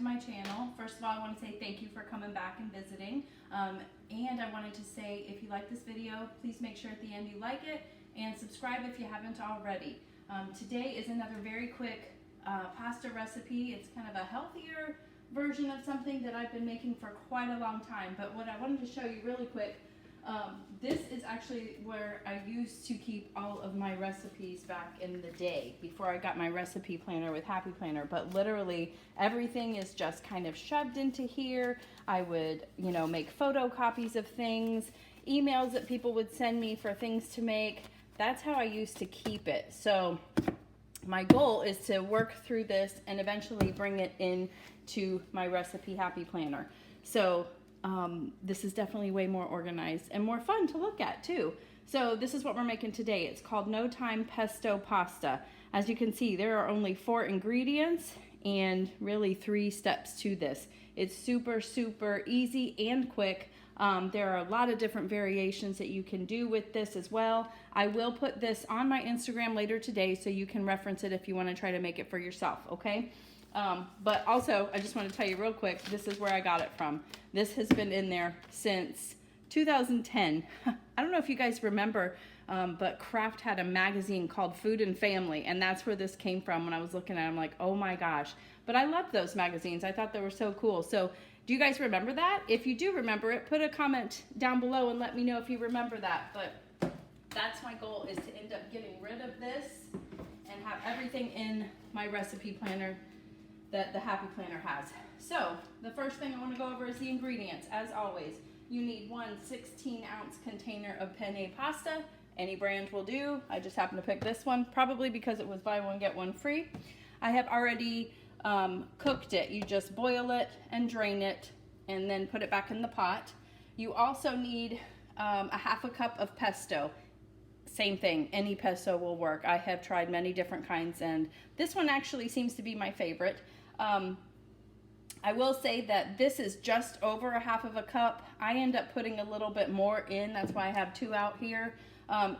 to my channel. First of all, I want to say thank you for coming back and visiting. And I wanted to say, if you like this video, please make sure at the end you like it and subscribe if you haven't already. Today is another very quick pasta recipe. It's kind of a healthier version of something that I've been making for quite a long time. But what I wanted to show you really quick, this is actually where I used to keep all of my recipes back in the day before I got my recipe planner with Happy Planner. But literally everything is just kind of shoved into here. I would, you know, make photocopies of things, emails that people would send me for things to make. That's how I used to keep it. So my goal is to work through this and eventually bring it in to my recipe Happy Planner. So this is definitely way more organized and more fun to look at too. So this is what we're making today. It's called No Time Pesto Pasta. As you can see, there are only 4 ingredients and really 3 steps to this. It's super, super easy and quick. There are a lot of different variations that you can do with this as well. I will put this on my Instagram later today so you can reference it if you want to try to make it for yourself, okay? But also, I just want to tell you real quick, this is where I got it from. This has been in there since 2010. I don't know if you guys remember, but Kraft had a magazine called Food and Family, and that's where this came from. When I was looking at it, I'm like, oh my gosh. But I loved those magazines. I thought they were so cool. So do you guys remember that? If you do remember it, put a comment down below and let me know if you remember that. But that's my goal, is to end up getting rid of this and have everything in my recipe planner that the Happy Planner has. So the first thing I want to go over is the ingredients. As always, you need 1 16-ounce container of penne pasta. Any brand will do. I just happen to pick this one, probably because it was buy one get one free. I have already cooked it. You just boil it and drain it and then put it back in the pot. You also need a 1/2 cup of pesto. Same thing, any pesto will work. I have tried many different kinds and this one actually seems to be my favorite. I will say that this is just over a 1/2 cup. I end up putting a little bit more in. That's why I have 2 out here.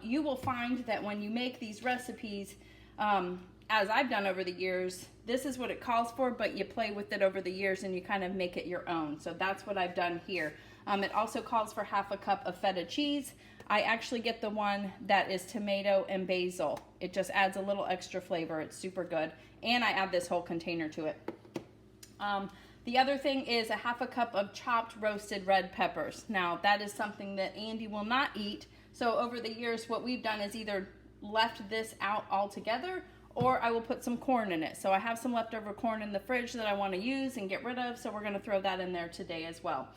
You will find that when you make these recipes, as I've done over the years, this is what it calls for, but you play with it over the years and you kind of make it your own. So that's what I've done here. It also calls for 1/2 cup of feta cheese. I actually get the one that is tomato and basil. It just adds a little extra flavor. It's super good. And I add this whole container to it. The other thing is a 1/2 cup of chopped roasted red peppers. Now that is something that Andy will not eat. So over the years, what we've done is either left this out altogether or I will put some corn in it. So I have some leftover corn in the fridge that I want to use and get rid of. So we're going to throw that in there today as well.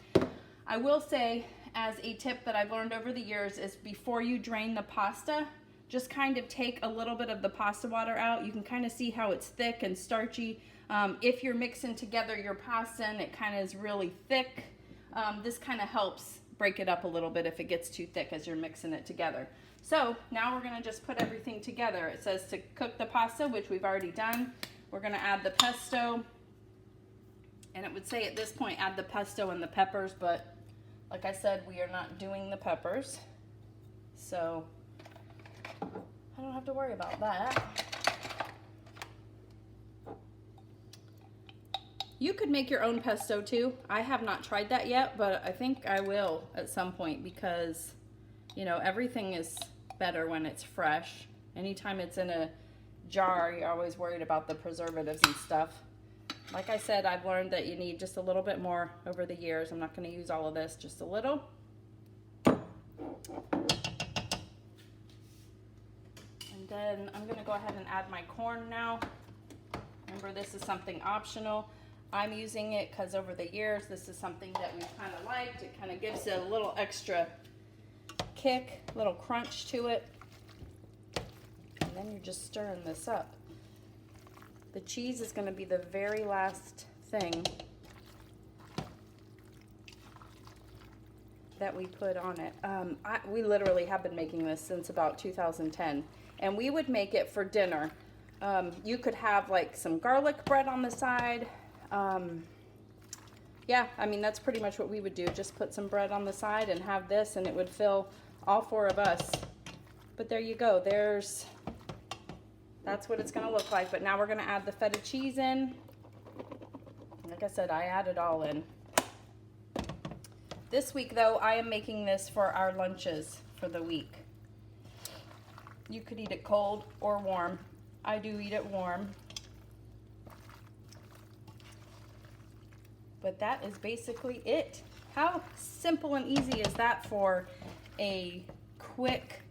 I will say, as a tip that I've learned over the years, is before you drain the pasta, just kind of take a little bit of the pasta water out. You can kind of see how it's thick and starchy. If you're mixing together your pasta and it kind of is really thick, this kind of helps break it up a little bit if it gets too thick as you're mixing it together. So now we're going to just put everything together. It says to cook the pasta, which we've already done. We're going to add the pesto. And it would say at this point add the pesto and the peppers, but like I said, we are not doing the peppers. So I don't have to worry about that. You could make your own pesto too. I have not tried that yet, but I think I will at some point because, you know, everything is better when it's fresh. Anytime it's in a jar, you're always worried about the preservatives and stuff. Like I said, I've learned that you need just a little bit more over the years. I'm not going to use all of this, just a little. And then I'm going to go ahead and add my corn now. Remember, this is something optional. I'm using it because over the years, this is something that we've kind of liked. It kind of gives it a little extra kick, a little crunch to it. And then you're just stirring this up. The cheese is going to be the very last thing that we put on it. We literally have been making this since about 2010, and we would make it for dinner. You could have like some garlic bread on the side. Yeah, I mean, that's pretty much what we would do. Just put some bread on the side and have this, and it would fill all 4 of us. But there you go. That's what it's going to look like. But now we're going to add the feta cheese in. Like I said, I add it all in. This week though, I am making this for our lunches for the week. You could eat it cold or warm. I do eat it warm. But that is basically it. How simple and easy is that for a quick,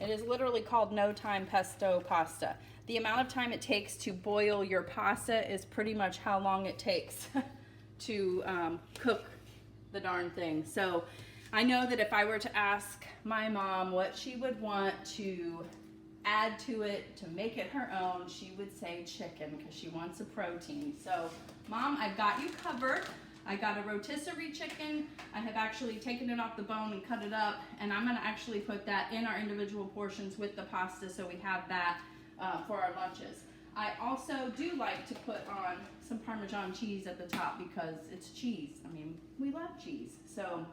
it is literally called no time pesto pasta. The amount of time it takes to boil your pasta is pretty much how long it takes to cook the darn thing. So I know that if I were to ask my mom what she would want to add to it to make it her own, she would say chicken because she wants a protein. So Mom, I've got you covered. I got a rotisserie chicken. I have actually taken it off the bone and cut it up, and I'm going to actually put that in our individual portions with the pasta so we have that for our lunches. I also do like to put on some Parmesan cheese at the top because it's cheese. I mean, we love cheese. So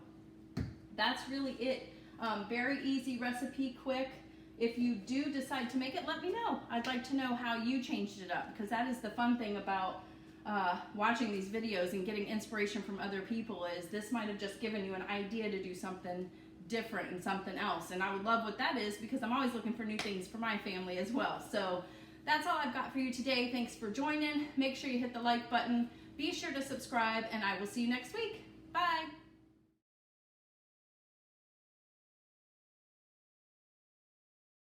that's really it. Very easy recipe, quick. If you do decide to make it, let me know. I'd like to know how you changed it up, because that is the fun thing about watching these videos and getting inspiration from other people, is this might have just given you an idea to do something different and something else. And I would love what that is, because I'm always looking for new things for my family as well. So that's all I've got for you today. Thanks for joining. Make sure you hit the like button. Be sure to subscribe, and I will see you next week. Bye.